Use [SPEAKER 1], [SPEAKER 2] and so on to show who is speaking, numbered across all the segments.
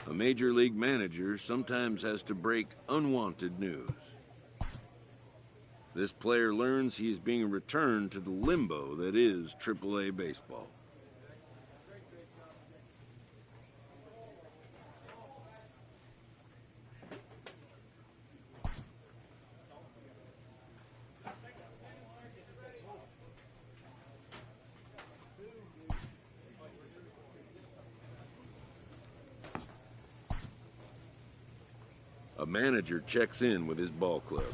[SPEAKER 1] A major league manager sometimes has to break unwanted news. This player learns he is being returned to the limbo that is AAA baseball. A manager checks in with his ball club.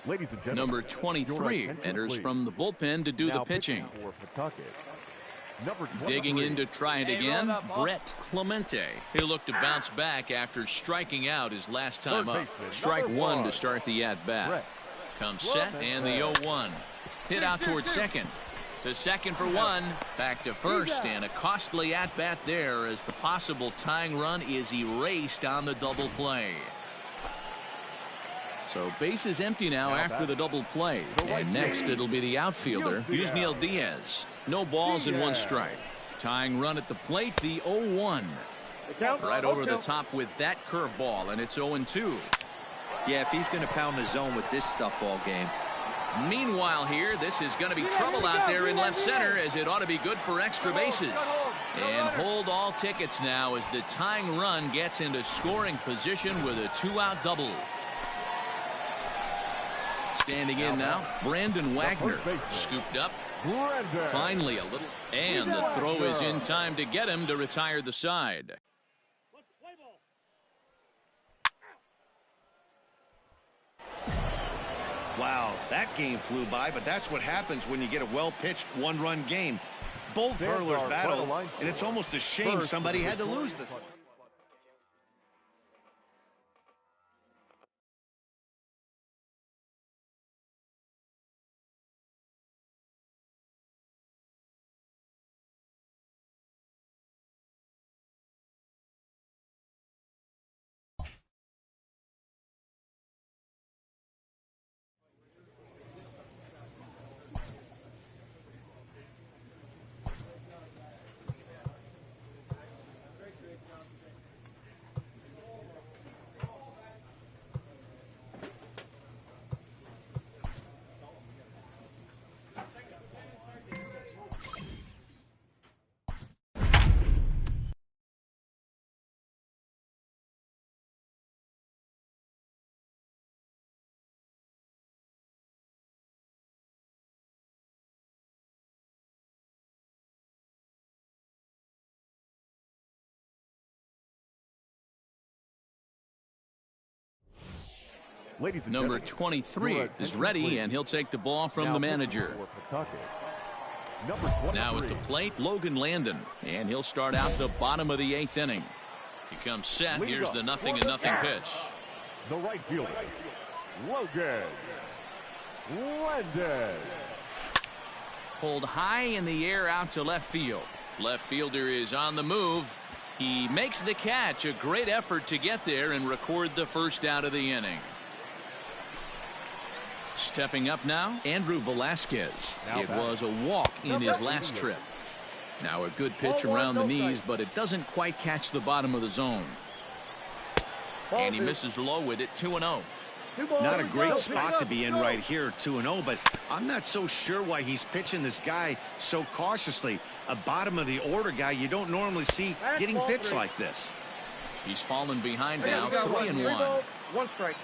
[SPEAKER 2] Ladies and gentlemen,
[SPEAKER 3] number 23 enters from the bullpen to do the pitching. Digging in to try it again, Brett Clemente. He'll look to bounce back after striking out his last time up. Strike one to start the at-bat. Comes set and the 0-1. Hit out towards second. To second for one. Back to first, and a costly at-bat there as the possible tying run is erased on the double play. So base is empty now after the double play. And next it'll be the outfielder, Yusniel Diaz. No balls and one strike. Tying run at the plate, the 0-1. Right over the top with that curveball, and it's 0-2.
[SPEAKER 4] Yeah, if he's going to pound the zone with this stuff all game.
[SPEAKER 3] Meanwhile here, this is going to be trouble out there in left center, as it ought to be good for extra bases. And hold all tickets now as the tying run gets into scoring position with a 2-out double. Standing in now, Brandon Wagner. Scooped up. Finally a little. And the throw is in time to get him to retire the side.
[SPEAKER 5] Wow, that game flew by, but that's what happens when you get a well-pitched one-run game. Both hurlers battle, and it's almost a shame somebody had to lose this one.
[SPEAKER 3] Number 23 is ready, and he'll take the ball from the manager. Now at the plate, Logan Landon, and he'll start out the bottom of the 8th inning. He comes set. Here's the 0-0 pitch.
[SPEAKER 2] The right fielder, Logan Landon.
[SPEAKER 3] Pulled high in the air out to left field. Left fielder is on the move. He makes the catch. A great effort to get there and record the first out of the inning. Stepping up now, Andrew Velasquez. It was a walk in his last trip. Now a good pitch around the knees, but it doesn't quite catch the bottom of the zone. And he misses low with it, 2-0.
[SPEAKER 5] Not a great spot to be in right here, 2-0, but I'm not so sure why he's pitching this guy so cautiously. A bottom of the order guy you don't normally see getting pitched like this.
[SPEAKER 3] He's fallen behind now, 3-1.
[SPEAKER 6] One strike.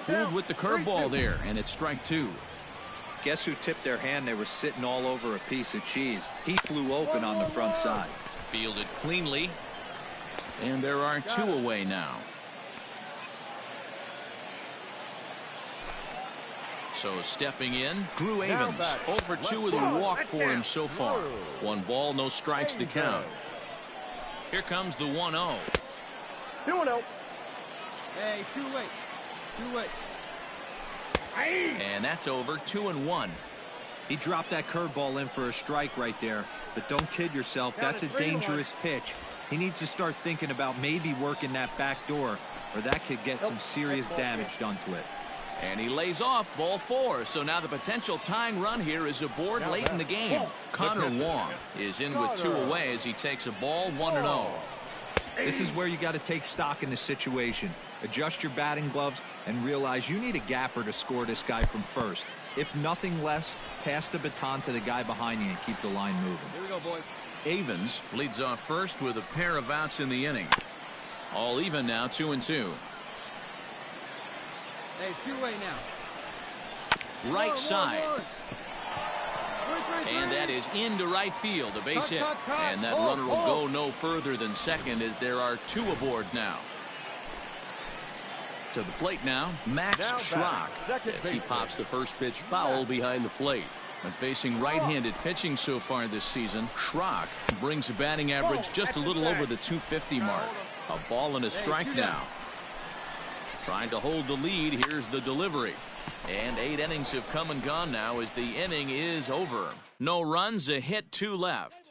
[SPEAKER 3] Fooled with the curveball there, and it's strike two.
[SPEAKER 4] Guess who tipped their hand? They were sitting all over a piece of cheese. He flew open on the front side.
[SPEAKER 3] Fielded cleanly. And there are two away now. So stepping in, Drew Avens. 0 for 2 with a walk for him so far. 1 ball, no strikes to count. Here comes the 1-0.
[SPEAKER 6] 2-0. Hey, too late. Too late.
[SPEAKER 3] And that's over. 2-1.
[SPEAKER 4] He dropped that curveball in for a strike right there. But don't kid yourself. That's a dangerous pitch. He needs to start thinking about maybe working that back door, or that could get some serious damage done to it.
[SPEAKER 3] And he lays off ball 4. So now the potential tying run here is aboard late in the game. Connor Wong is in with 2 away as he takes a ball 1-0.
[SPEAKER 4] This is where you got to take stock in the situation. Adjust your batting gloves and realize you need a gapper to score this guy from first. If nothing less, pass the baton to the guy behind you and keep the line moving.
[SPEAKER 6] Here we go, boys.
[SPEAKER 3] Avens leads off first with a pair of outs in the inning. All even now, 2-2.
[SPEAKER 6] Hey, 2-way now.
[SPEAKER 3] Right side. And that is into right field, a base hit. And that runner will go no further than second as there are 2 aboard now. To the plate now, Max Schrock, as he pops the first pitch foul behind the plate. And facing right-handed pitching so far this season, Schrock brings a batting average just a little over the 250 mark. A ball and a strike now. Trying to hold the lead. Here's the delivery. And 8 innings have come and gone now as the inning is over. No runs, a hit, 2 left.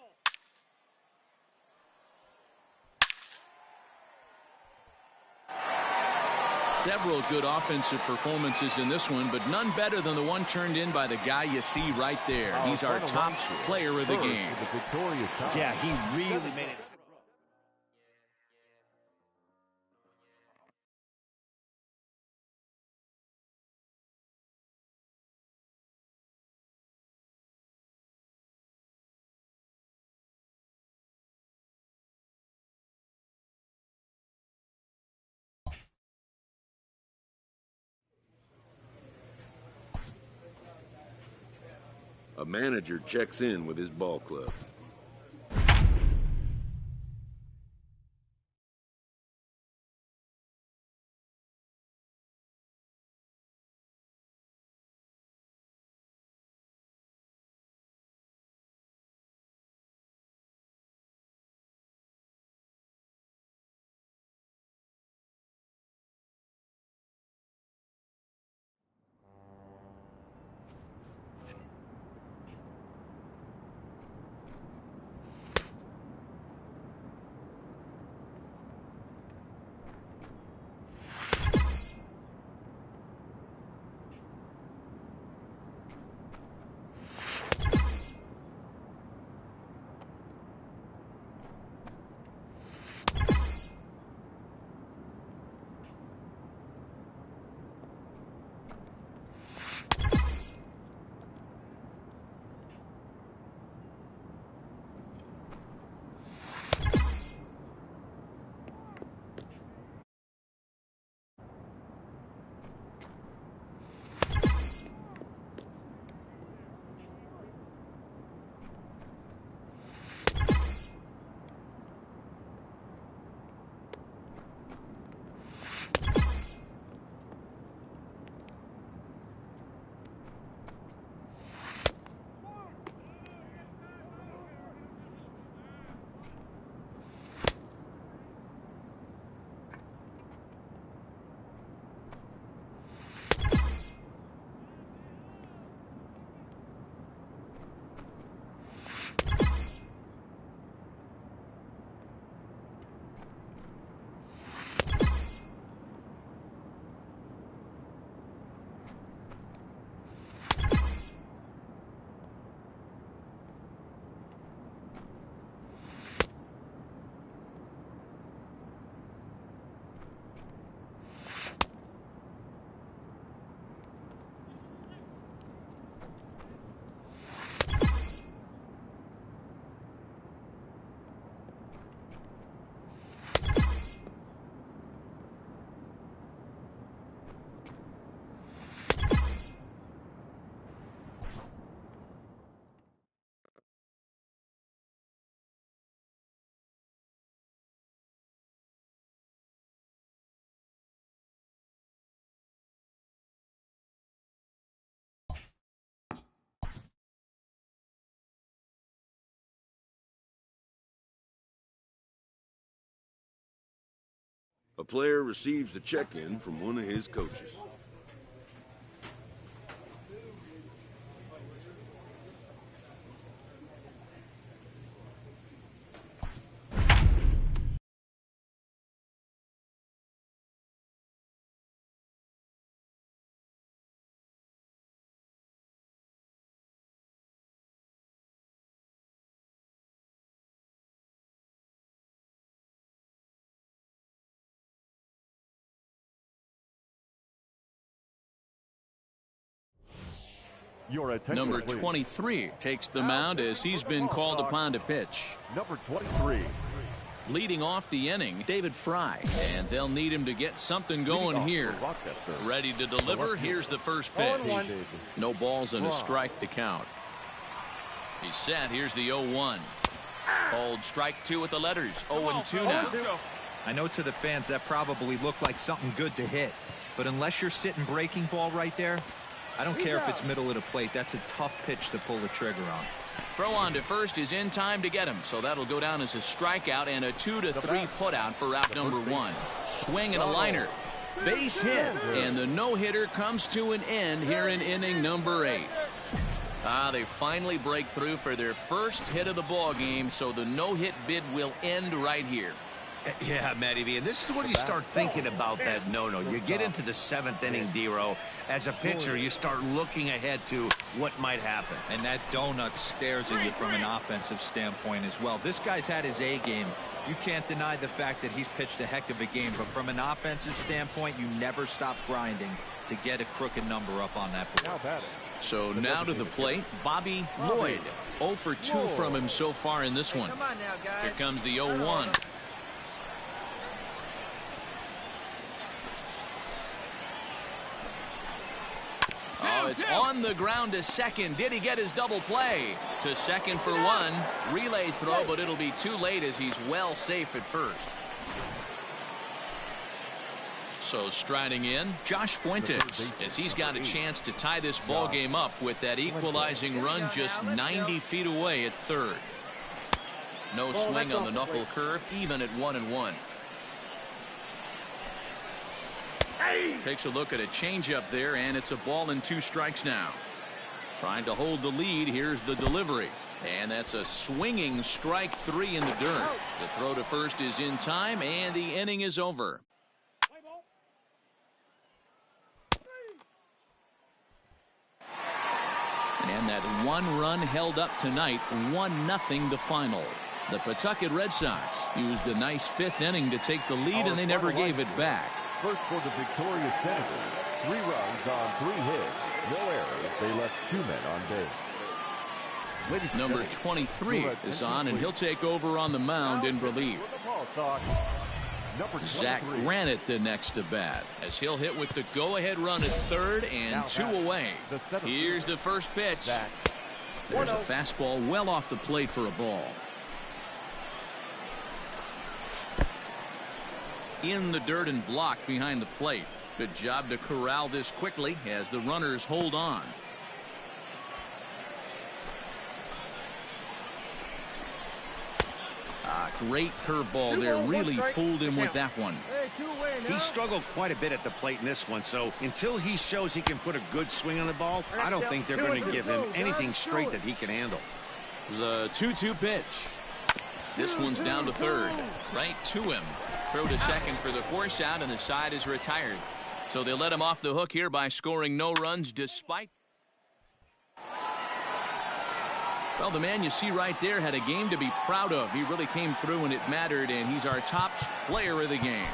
[SPEAKER 3] Several good offensive performances in this one, but none better than the one turned in by the guy you see right there. He's our top player of the game.
[SPEAKER 5] Yeah, he really made it.
[SPEAKER 1] A manager checks in with his ball club. A player receives the check-in from one of his coaches.
[SPEAKER 2] Your attention,
[SPEAKER 3] Number
[SPEAKER 2] please.
[SPEAKER 3] 23 takes the mound as he's been called upon to pitch.
[SPEAKER 2] Number 23.
[SPEAKER 3] Leading off the inning, David Fry, and they'll need him to get something going here. Ready to deliver. Here's the first pitch. No balls and a strike to count. He's set. Here's the 0-1. Hold strike two with the letters. 0-2 now.
[SPEAKER 4] I know to the fans that probably looked like something good to hit, but unless you're sitting breaking ball right there, I don't care if it's middle of the plate. That's a tough pitch to pull the trigger on.
[SPEAKER 3] Throw on to first is in time to get him, so that'll go down as a strikeout and a 2-3 putout for out number one. Swing and a liner. Base hit, and the no-hitter comes to an end here in inning number 8. They finally break through for their first hit of the ball game, so the no-hit bid will end right here.
[SPEAKER 5] Yeah, Matty V, and this is when you start thinking about that no-no. You get into the 7th inning, D-Row. As a pitcher, you start looking ahead to what might happen.
[SPEAKER 4] And that donut stares at you from an offensive standpoint as well. This guy's had his A game. You can't deny the fact that he's pitched a heck of a game, but from an offensive standpoint, you never stop grinding to get a crooked number up on that board.
[SPEAKER 3] So now to the plate, Bobby Lloyd. 0 for 2 from him so far in this one. Here comes the 0-1. Oh, it's on the ground to second. Did he get his double play? To second for one. Relay throw, but it'll be too late as he's well safe at first. So striding in, Josh Fuentes, as he's got a chance to tie this ball game up with that equalizing run just 90 feet away at third. No swing on the knuckle curve, even at 1-1. Takes a look at a changeup there, and it's a ball and 2 strikes now. Trying to hold the lead. Here's the delivery. And that's a swinging strike 3 in the dirt. The throw to first is in time, and the inning is over. And that 1 run held up tonight, 1-0 the final. The Pawtucket Red Sox used a nice 5th inning to take the lead, and they never gave it back.
[SPEAKER 2] First for the victorious Senators, 3 runs on 3 hits, no errors. They left 2 men on base.
[SPEAKER 3] Number 23 is on, and he'll take over on the mound in relief. Zach Granite the next to bat, as he'll hit with the go-ahead run at third and 2 away. Here's the first pitch. There's a fastball well off the plate for a ball. In the dirt and blocked behind the plate. Good job to corral this quickly as the runners hold on. Great curveball there. Really fooled him with that one.
[SPEAKER 5] He struggled quite a bit at the plate in this one, so until he shows he can put a good swing on the ball, I don't think they're going to give him anything straight that he can handle.
[SPEAKER 3] The 2-2 pitch. This one's down to third. Right to him. Throw to second for the force out, and the side is retired. So they let him off the hook here by scoring no runs despite. Well, the man you see right there had a game to be proud of. He really came through when it mattered, and he's our top player of the game.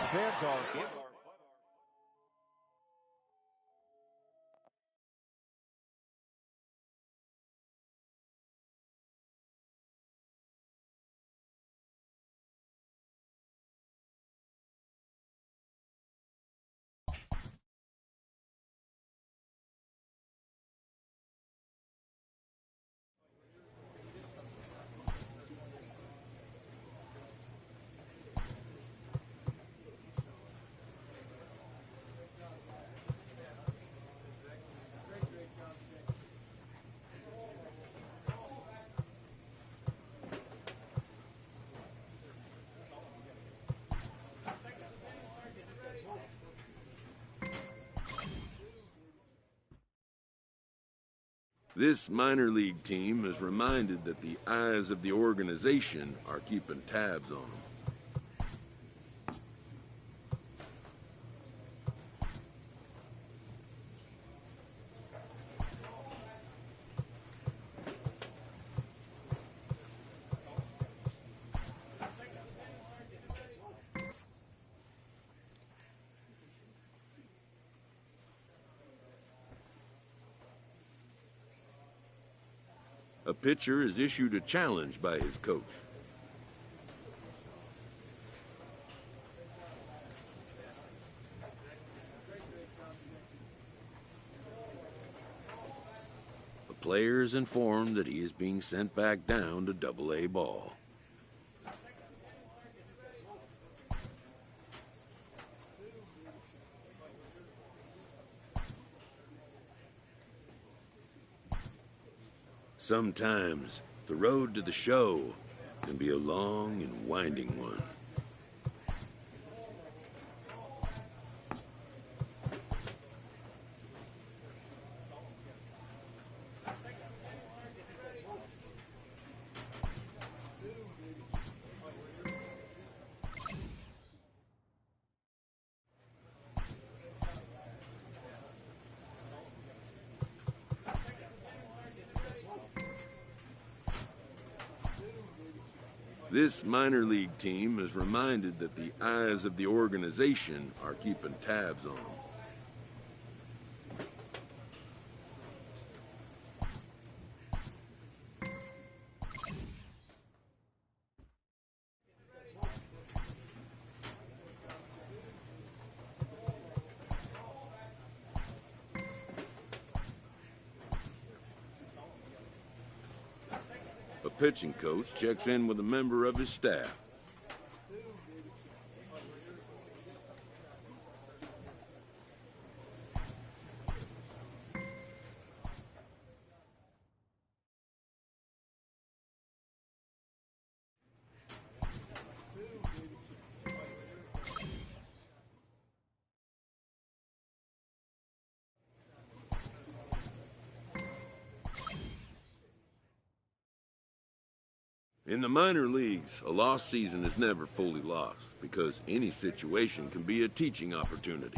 [SPEAKER 1] This minor league team is reminded that the eyes of the organization are keeping tabs on them. A pitcher is issued a challenge by his coach. The player is informed that he is being sent back down to Double-A ball. Sometimes the road to the show can be a long and winding one. This minor league team is reminded that the eyes of the organization are keeping tabs on them. A pitching coach checks in with a member of his staff. In the minor leagues, a lost season is never fully lost because any situation can be a teaching opportunity.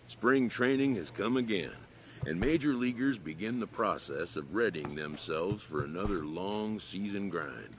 [SPEAKER 1] Spring training has come again, and major leaguers begin the process of readying themselves for another long season grind.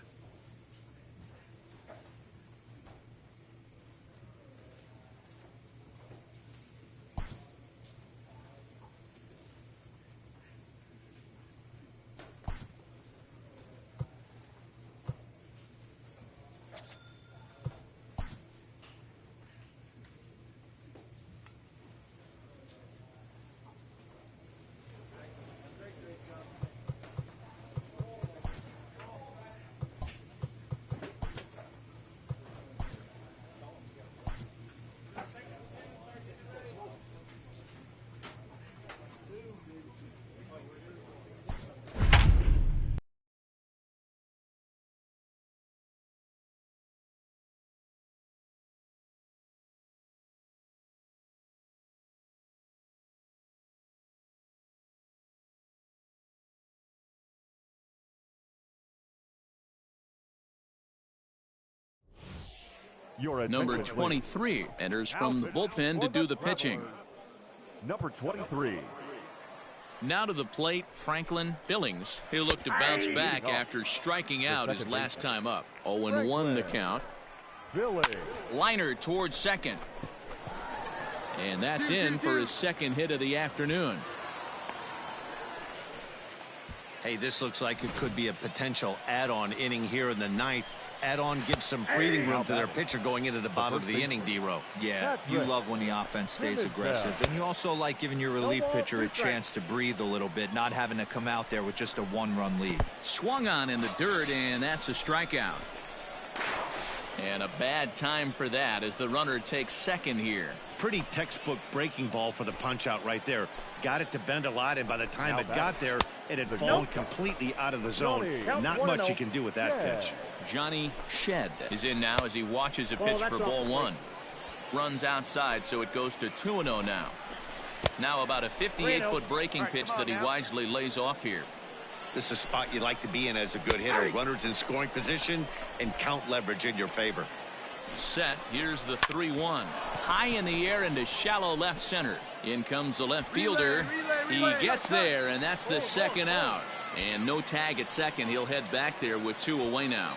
[SPEAKER 3] Number 23 enters from the bullpen to do the pitching.
[SPEAKER 2] Number 23.
[SPEAKER 3] Now to the plate, Franklin Billings. He'll look to bounce back after striking out his last time up. 0-1 the count. Liner towards second. And that's in for his second hit of the afternoon.
[SPEAKER 5] Hey, this looks like it could be a potential add-on inning here in the ninth. Add-on gives some breathing room to their pitcher going into the bottom of the inning, D-Row.
[SPEAKER 4] Yeah, you love when the offense stays aggressive. And you also like giving your relief pitcher a chance to breathe a little bit, not having to come out there with just a one-run lead.
[SPEAKER 3] Swung on in the dirt, and that's a strikeout. And a bad time for that as the runner takes second here.
[SPEAKER 5] Pretty textbook breaking ball for the punch-out right there. Got it to bend a lot, and by the time it got there, it had fallen completely out of the zone. Not much you can do with that pitch.
[SPEAKER 3] Johnny Shed is in now as he watches a pitch for ball one. Runs outside, so it goes to 2-0 now. Now about a 58-foot breaking pitch that he wisely lays off here.
[SPEAKER 5] This is a spot you like to be in as a good hitter. Runners in scoring position and count leverage in your favor.
[SPEAKER 3] Set. Here's the 3-1. High in the air into shallow left center. In comes the left fielder. He gets there, and that's the second out. And no tag at second. He'll head back there with 2 away now.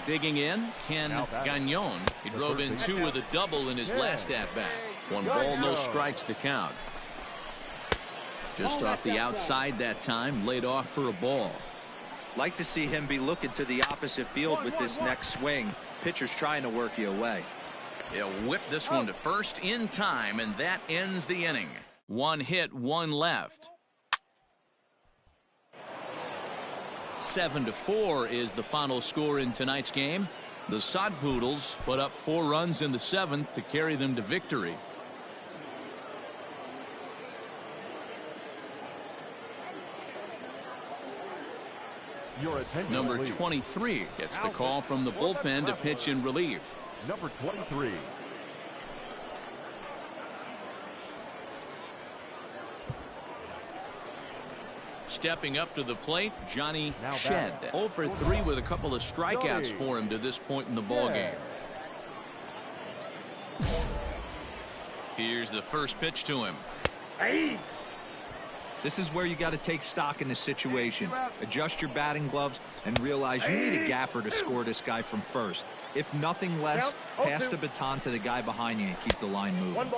[SPEAKER 3] Digging in, Ken Gagnon. He drove in 2 with a double in his last at-bat. 1 ball, no strikes to count. Just off the outside that time, laid off for a ball.
[SPEAKER 4] Like to see him be looking to the opposite field with this next swing. Pitcher's trying to work you away.
[SPEAKER 3] He'll whip this one to first in time, and that ends the inning. 1 hit, 1 left. 7-4 is the final score in tonight's game. The Sod Poodles put up 4 runs in the 7th to carry them to victory. Number 23 gets the call from the bullpen to pitch in relief.
[SPEAKER 2] Number 23.
[SPEAKER 3] Stepping up to the plate, Johnny Shed. 0 for 3 with a couple of strikeouts for him to this point in the ballgame. Here's the first pitch to him.
[SPEAKER 4] This is where you got to take stock in the situation. Adjust your batting gloves and realize you need a gapper to score this guy from first. If nothing less, pass the baton to the guy behind you and keep the line moving.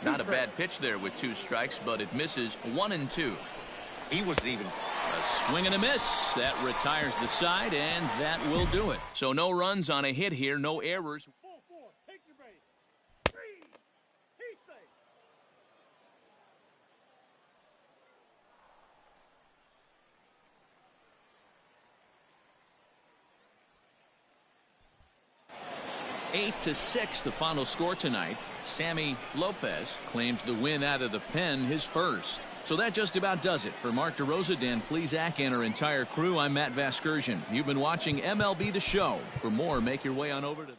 [SPEAKER 3] Not a bad pitch there with 2 strikes, but it misses 1-2.
[SPEAKER 5] He wasn't even.
[SPEAKER 3] A swing and a miss. That retires the side, and that will do it. So no runs on a hit here, no errors. 8-6 the final score tonight. Sammy Lopez claims the win out of the pen, his first. So that just about does it. For Mark DeRosa, Dan Plesac, and our entire crew, I'm Matt Vasgersian. You've been watching MLB The Show. For more, make your way on over to the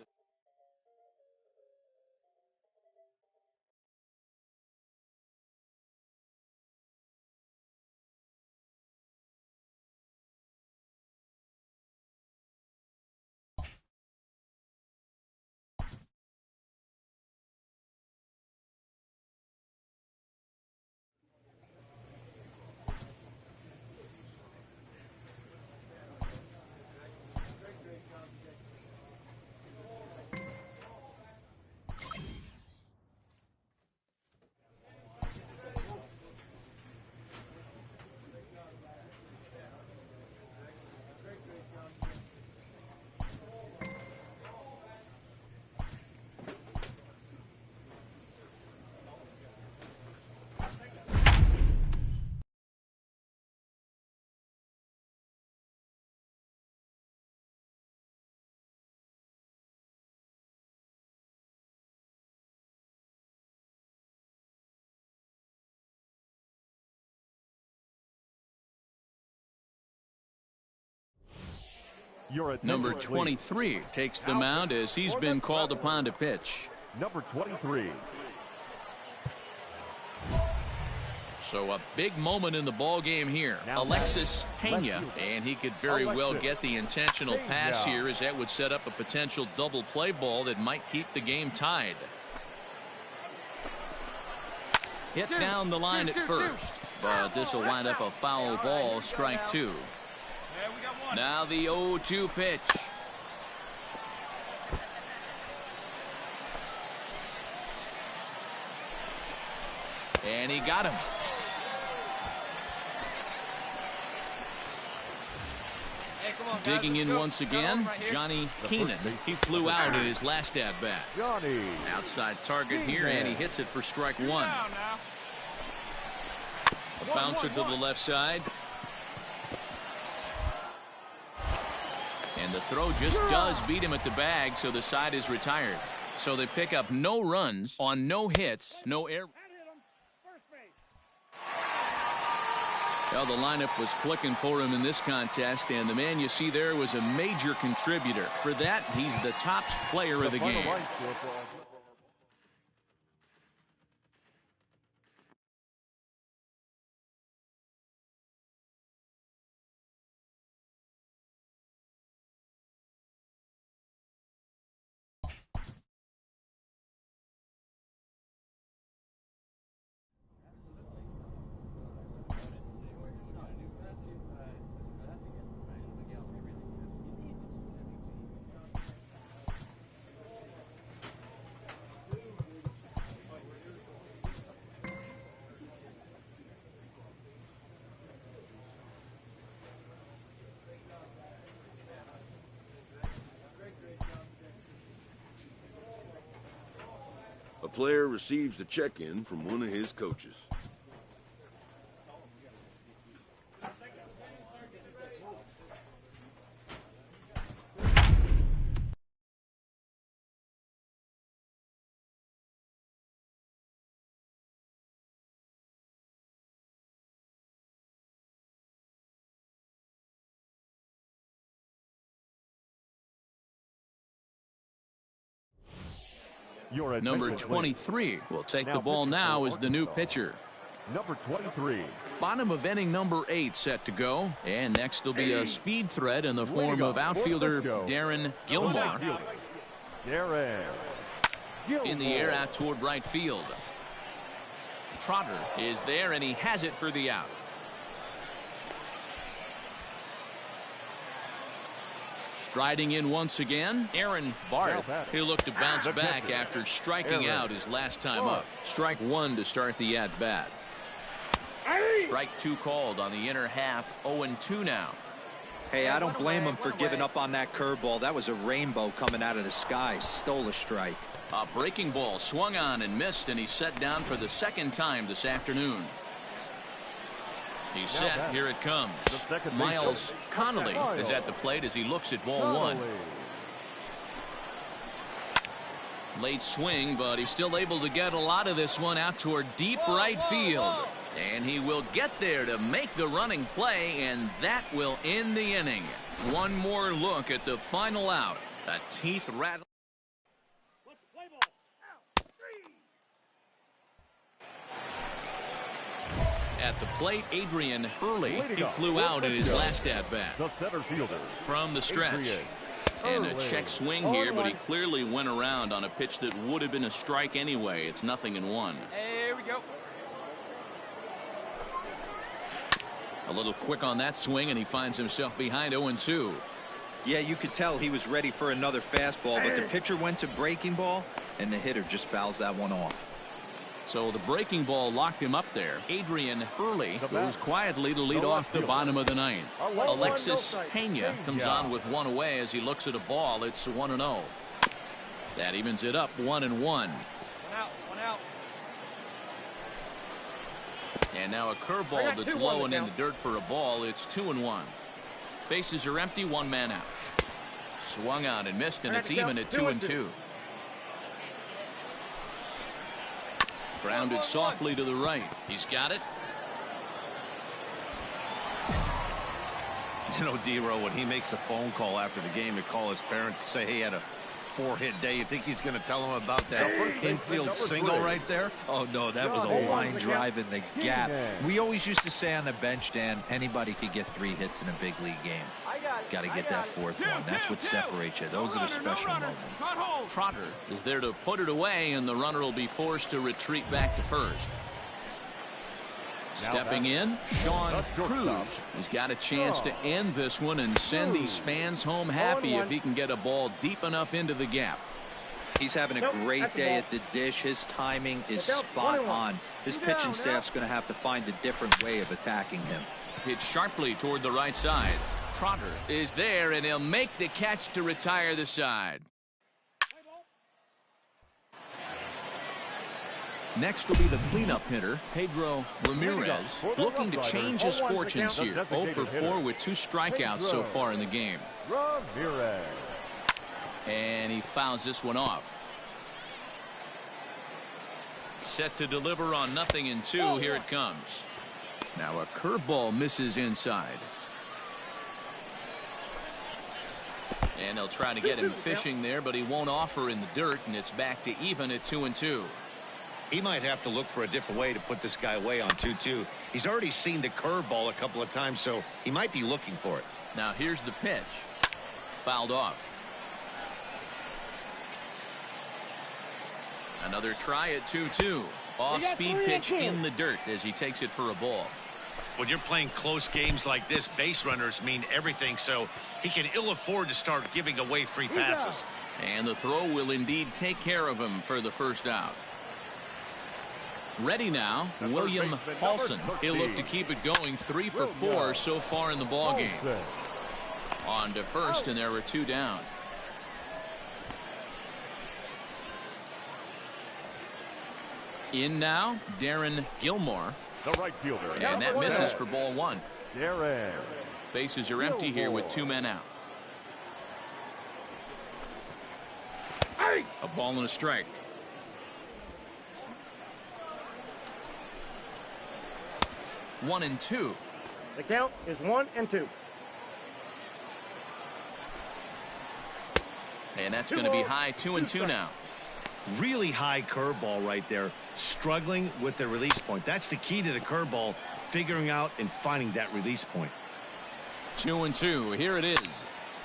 [SPEAKER 3] Number 23 takes the mound as he's been called upon to pitch.
[SPEAKER 2] Number 23.
[SPEAKER 3] So a big moment in the ball game here. Alexis Pena, and he could very well get the intentional pass here, as that would set up a potential double play ball that might keep the game tied. Hit down the line at first, but this will wind up a foul ball, strike two. Now the 0-2 pitch. And he got him. Digging in once again, Johnny Keenan. He flew out in his last at-bat. Outside target here, and he hits it for strike one. A bouncer to the left side. And the throw just does beat him at the bag, so the side is retired. So they pick up no runs on no hits, no errors. Well, the lineup was clicking for him in this contest, and the man you see there was a major contributor. For that, he's the top player of the game.
[SPEAKER 1] A player receives a check-in from one of his coaches.
[SPEAKER 3] Number 23 will take the ball now as the new pitcher.
[SPEAKER 2] Number 23.
[SPEAKER 3] Bottom of inning number 8 set to go. And next will be a speed threat in the form of outfielder Darren Gilmore. In the air out toward right field. Trotter is there, and he has it for the out. Striding in once again, Aaron Barth. He'll look to bounce back after striking out his last time up. Strike one to start the at-bat. Strike two called on the inner half. 0-2 now.
[SPEAKER 4] Hey, I don't blame him for giving up on that curveball. That was a rainbow coming out of the sky. Stole a strike.
[SPEAKER 3] A breaking ball swung on and missed, and he's set down for the second time this afternoon. He's set. Here it comes. Miles Connolly is at the plate as he looks at ball one. Late swing, but he's still able to get a lot of this one out toward deep right field. And he will get there to make the running play, and that will end the inning. One more look at the final out. A teeth rattle. At the plate, Adrian Hurley. He flew out in his last at-bat. From the stretch. And a check swing here, but he clearly went around on a pitch that would have been a strike anyway. It's 0-1.
[SPEAKER 6] Here we go.
[SPEAKER 3] A little quick on that swing, and he finds himself behind 0-2.
[SPEAKER 4] Yeah, you could tell he was ready for another fastball, but the pitcher went to breaking ball, and the hitter just fouls that one off.
[SPEAKER 3] So the breaking ball locked him up there. Adrian Hurley goes quietly to lead off the bottom of the ninth. Alexis Pena comes on with one away as he looks at a ball. It's 1-0. That evens it up 1-1.
[SPEAKER 6] One out.
[SPEAKER 3] And now a curveball that's low and in the dirt for a ball. It's 2-1. Bases are empty, one man out. Swung on and missed, and it's even at 2-2. Grounded softly to the right. He's got it.
[SPEAKER 5] You know, D-Row, when he makes a phone call after the game to call his parents to say, hey, he had a 4-hit day, you think he's going to tell them about that infield single right there?
[SPEAKER 4] Oh, no, that was a line drive in the gap. We always used to say on the bench, Dan, anybody could get 3 hits in a big league game. Got to get that 4th one. That's what separates you. Those are the special moments.
[SPEAKER 3] Trotter is there to put it away, and the runner will be forced to retreat back to first. Stepping in, Sean Cruz. He's got a chance to end this one and send these fans home happy if he can get a ball deep enough into the gap.
[SPEAKER 4] He's having a great day at the dish. His timing is spot on. His pitching staff's going to have to find a different way of attacking him.
[SPEAKER 3] Hit sharply toward the right side. Trotter is there, and he'll make the catch to retire the side. Next will be the cleanup hitter, Pedro Ramirez, looking to change his fortunes here. 0 for 4 with 2 strikeouts so far in the game.
[SPEAKER 2] Ramirez.
[SPEAKER 3] And he fouls this one off. Set to deliver on 0-2. Here it comes. Now a curveball misses inside. And they'll try to get him fishing there, but he won't offer in the dirt, and it's back to even at 2-2.
[SPEAKER 5] He might have to look for a different way to put this guy away on 2-2. He's already seen the curveball a couple of times, so he might be looking for it.
[SPEAKER 3] Now here's the pitch. Fouled off. Another try at 2-2. Off-speed pitch in the dirt as he takes it for a ball.
[SPEAKER 5] When you're playing close games like this, base runners mean everything, so he can ill afford to start giving away free passes.
[SPEAKER 3] And the throw will indeed take care of him for the first out. Ready now, William Paulson. He'll look to keep it going. 3 for 4 so far in the ball game. On to first, and there were 2 down. In now, Darren Gilmore.
[SPEAKER 2] The right fielder.
[SPEAKER 3] And that misses for ball 1.
[SPEAKER 2] Darren.
[SPEAKER 3] Bases are empty here with 2 men out. A ball and a strike. One and two.
[SPEAKER 6] The count is 1-2.
[SPEAKER 3] And that's going to be high. 2-2 now.
[SPEAKER 5] Really high curveball right there. Struggling with the release point. That's the key to the curveball. Figuring out and finding that release point.
[SPEAKER 3] 2-2. Here it is.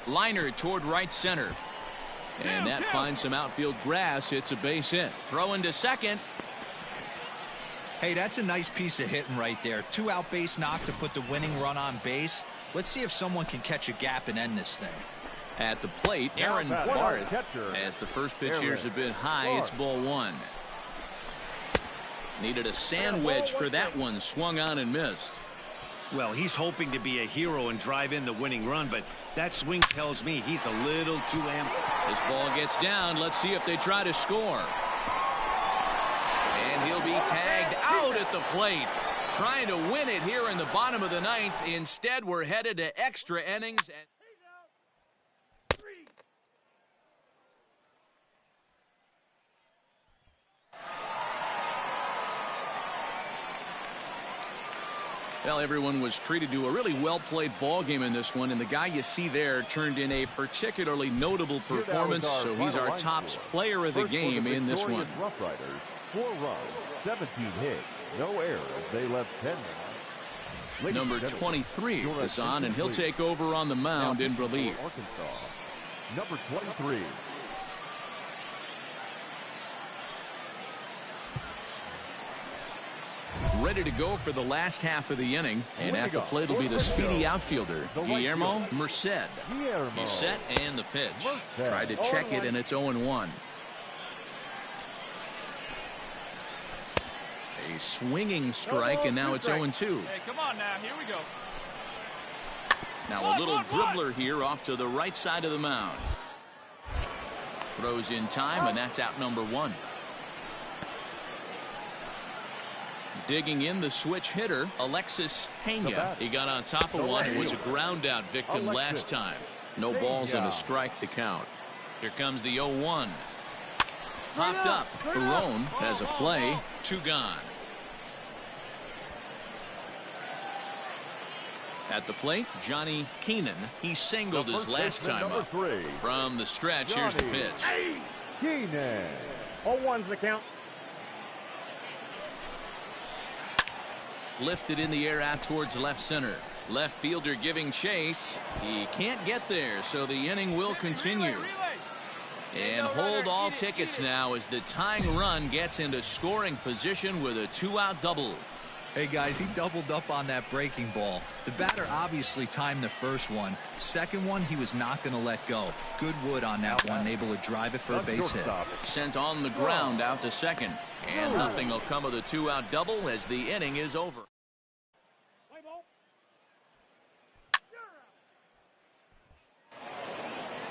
[SPEAKER 3] Liner toward right center. And that finds some outfield grass. It's a base hit. Throw into second.
[SPEAKER 4] Hey, that's a nice piece of hitting right there. 2 out base knock to put the winning run on base. Let's see if someone can catch a gap and end this thing.
[SPEAKER 3] At the plate, Aaron Barth. As the first pitch here's a bit high, it's ball 1. Needed a sand wedge for that one. Swung on and missed.
[SPEAKER 5] Well, he's hoping to be a hero and drive in the winning run, but that swing tells me he's a little too amped.
[SPEAKER 3] This ball gets down. Let's see if they try to score. And he'll be tagged out at the plate. Trying to win it here in the bottom of the 9th. Instead, we're headed to extra innings. Well, everyone was treated to a really well-played ball game in this one, and the guy you see there turned in a particularly notable performance, so he's our top player of the game in this one.
[SPEAKER 2] Rough Riders, 4 runs, 17 hits, no errors. They left 10 men.
[SPEAKER 3] Number 23 is on, and he'll take over on the mound in relief.
[SPEAKER 2] Arkansas, number 23.
[SPEAKER 3] Ready to go for the last half of the inning, and at the plate will be the speedy outfielder, Guillermo Merced. He's set and the pitch. Tried to check it, and it's 0-1. A swinging strike, and now it's 0-2.
[SPEAKER 6] Hey, come on now. Here we go.
[SPEAKER 3] Now a little dribbler here off to the right side of the mound. Throws in time, and that's out number 1. Digging in the switch hitter, Alexis Pena. He got on top of one and was a ground out victim last time. No balls and a strike to count. Here comes the 0-1. Popped up. Barone has a play. 2 gone. At the plate, Johnny Keenan. He singled his last time up. From the stretch, here's the pitch.
[SPEAKER 2] Keenan.
[SPEAKER 6] 0-1's the count.
[SPEAKER 3] Lifted in the air out towards left center. Left fielder giving chase. He can't get there, so the inning will continue. And hold all tickets now as the tying run gets into scoring position with a 2-out double.
[SPEAKER 4] Hey guys, he doubled up on that breaking ball. The batter obviously timed the first one. Second one, he was not going to let go. Good wood on that one, able to drive it for a base hit.
[SPEAKER 3] Sent on the ground out to second. And nothing will come of the 2-out double as the inning is over.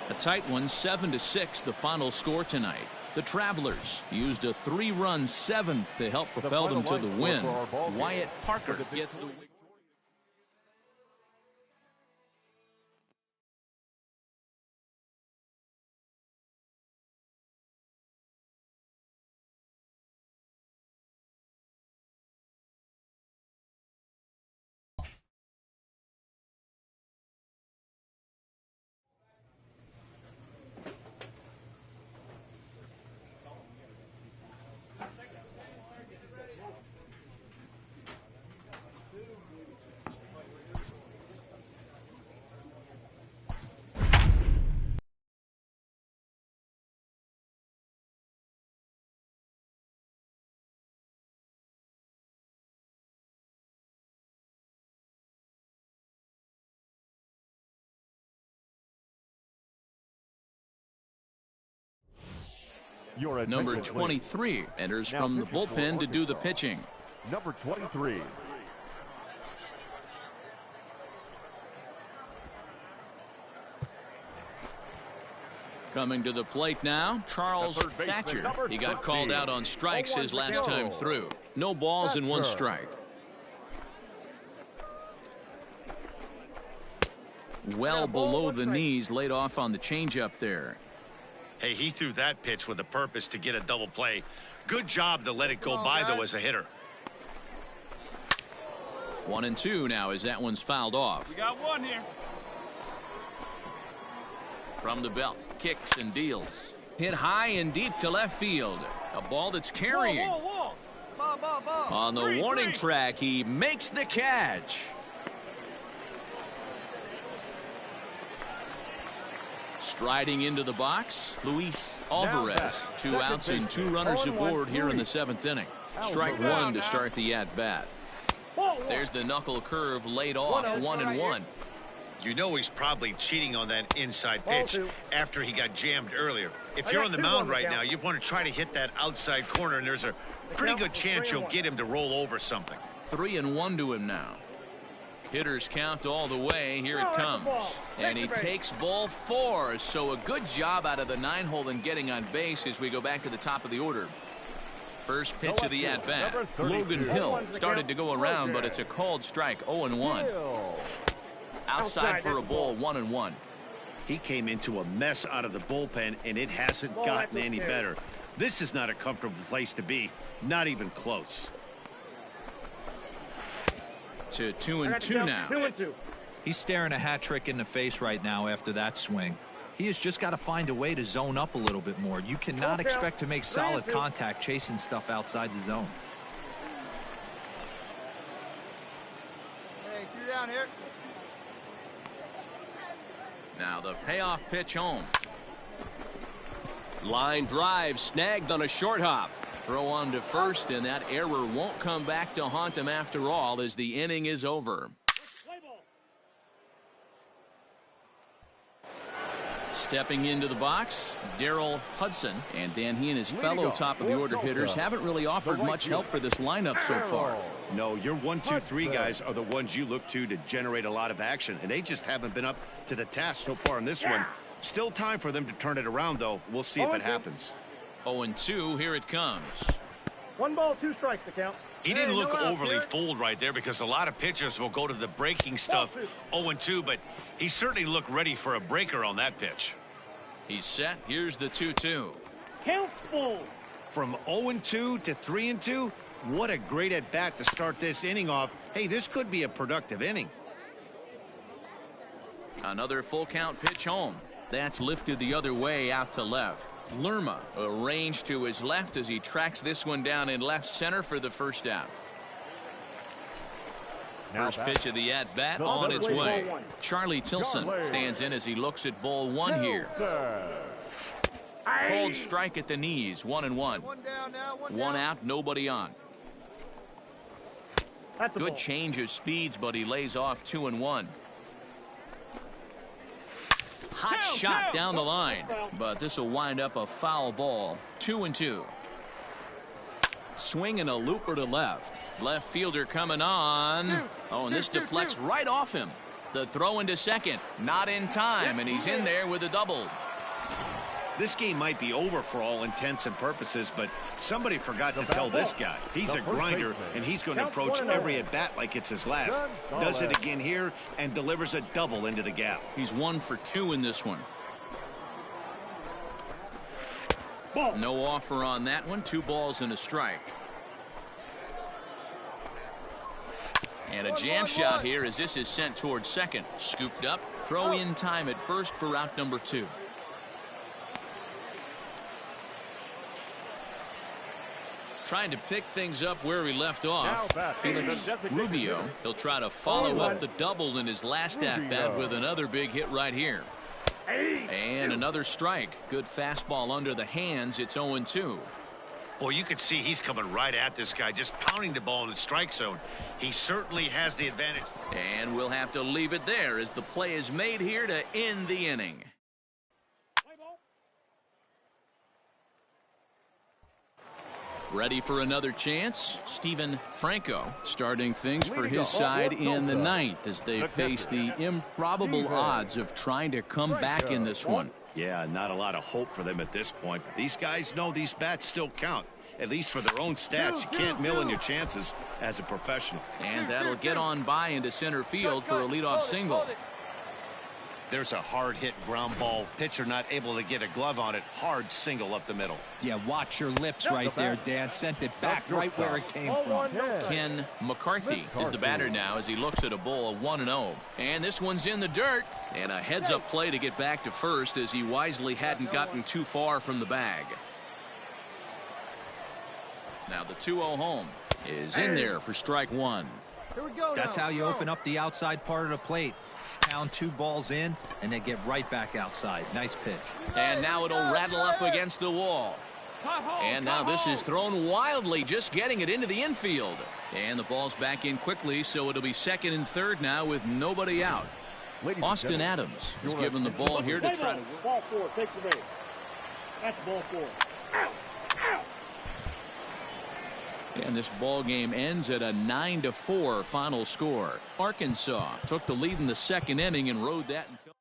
[SPEAKER 3] A tight one, 7-6, the final score tonight. The Travelers used a 3-run seventh to help propel them to the win. Wyatt Parker gets the win. Number 23 enters from the bullpen to do the pitching.
[SPEAKER 2] Number 23.
[SPEAKER 3] Coming to the plate now, Charles Thatcher. He got called out on strikes his last time through. No balls and 1 strike. Well below the knees, laid off on the changeup there.
[SPEAKER 5] Hey, he threw that pitch with a purpose to get a double play. Good job to let it go by, though, as a hitter.
[SPEAKER 3] 1-2 now as that one's fouled off.
[SPEAKER 6] We got one here.
[SPEAKER 3] From the belt, kicks and deals. Hit high and deep to left field. A ball that's carrying. On the warning track, he makes the catch. Striding into the box, Luis Alvarez. 2 outs and 2 runners aboard here in the 7th inning. Strike 1 to start the at-bat. There's the knuckle curve laid off, 1-1.
[SPEAKER 5] You know he's probably cheating on that inside pitch after he got jammed earlier. If you're on the mound right now, you want to try to hit that outside corner, and there's a pretty good chance you'll get him to roll over something.
[SPEAKER 3] 3-1 to him now. Hitters count all the way. Here it comes. And he takes ball 4. So a good job out of the 9-hole in getting on base as we go back to the top of the order. First pitch of the at-bat. Logan Hill started to go around, but it's a called strike. 0-1. Outside for a ball. 1-1.
[SPEAKER 5] He came into a mess out of the bullpen, and it hasn't gotten any better. This is not a comfortable place to be. Not even close.
[SPEAKER 3] To 2-2 now.
[SPEAKER 6] 2-2.
[SPEAKER 4] He's staring a hat trick in the face right now after that swing. He has just got to find a way to zone up a little bit more. You cannot expect to make solid contact chasing stuff outside the zone.
[SPEAKER 7] Hey, 2 down here.
[SPEAKER 3] Now the payoff pitch home. Line drive snagged on a short hop. Throw on to first, and that error won't come back to haunt him after all as the inning is over. Stepping into the box, Darrell Hudson. And Dan, he and his fellow top-of-the-order hitters haven't really offered much help for this lineup so far.
[SPEAKER 5] No, your 1, 2, 3 guys are the ones you look to generate a lot of action, and they just haven't been up to the task so far in this one. Still time for them to turn it around, though. We'll see if it happens.
[SPEAKER 3] 0-2, here it comes.
[SPEAKER 6] 1 ball, 2 strikes to count.
[SPEAKER 5] He didn't look overly fooled right there because a lot of pitchers will go to the breaking stuff 0-2, but he certainly looked ready for a breaker on that pitch.
[SPEAKER 3] He's set. Here's the 2-2.
[SPEAKER 6] Count full.
[SPEAKER 5] From 0-2 to 3-2, what a great at-bat to start this inning off. Hey, this could be a productive inning.
[SPEAKER 3] Another full count pitch home. That's lifted the other way out to left. Lerma arranged to his left as he tracks this one down in left center for the first out. First pitch of the at-bat on its way. Charlie Tilson stands in as he looks at ball one here. Cold strike at the knees, 1-1. One out, nobody on. Good change of speeds, but he lays off 2-1. Hot shot down the line, but this will wind up a foul ball. 2-2. Swing and a looper to left. Left fielder coming on. Oh, and this deflects right off him. The throw into second, not in time, and he's in there with a double.
[SPEAKER 5] This game might be over for all intents and purposes, but somebody forgot to tell this guy. He's a grinder, and he's going to approach every at-bat like it's his last. Does it again here and delivers a double into the gap.
[SPEAKER 3] He's 1 for 2 in this one. No offer on that one. 2 balls and a strike. And a jam shot here as this is sent towards second. Scooped up. Throw in time at first for out number 2. Trying to pick things up where he left off. Felix Rubio. He'll try to follow up the double in his last at-bat with another big hit right here. And another strike. Good fastball under the hands. It's 0-2.
[SPEAKER 5] Well, you can see he's coming right at this guy, just pounding the ball in the strike zone. He certainly has the advantage.
[SPEAKER 3] And we'll have to leave it there as the play is made here to end the inning. Ready for another chance. Steven Franco starting things for his side in the ninth as they face the improbable odds of trying to come back in this one.
[SPEAKER 5] Yeah, not a lot of hope for them at this point, but these guys know these bats still count, at least for their own stats. You can't mill in your chances as a professional.
[SPEAKER 3] And that'll get on by into center field for a leadoff single.
[SPEAKER 5] There's a hard hit ground ball. Pitcher not able to get a glove on it. Hard single up the middle.
[SPEAKER 4] Yeah, watch your lips right there, Dan. Sent it back right where it came from.
[SPEAKER 3] Ken McCarthy is the batter now as he looks at a ball of 1-0. And this one's in the dirt. And a heads-up play to get back to first as he wisely hadn't gotten too far from the bag. Now the 2-0 home is in there for strike 1.
[SPEAKER 4] That's how you open up the outside part of the plate. Pound 2 balls in and then get right back outside. Nice pitch.
[SPEAKER 3] And now it'll rattle up against the wall. And now this is thrown wildly, just getting it into the infield. And the ball's back in quickly, so it'll be second and third now with nobody out. Austin Adams is given the ball here to try to work.
[SPEAKER 6] Ball 4, take the base. That's ball 4. Out. Out.
[SPEAKER 3] And this ball game ends at a 9-4 final score. Arkansas took the lead in the second inning and rode that until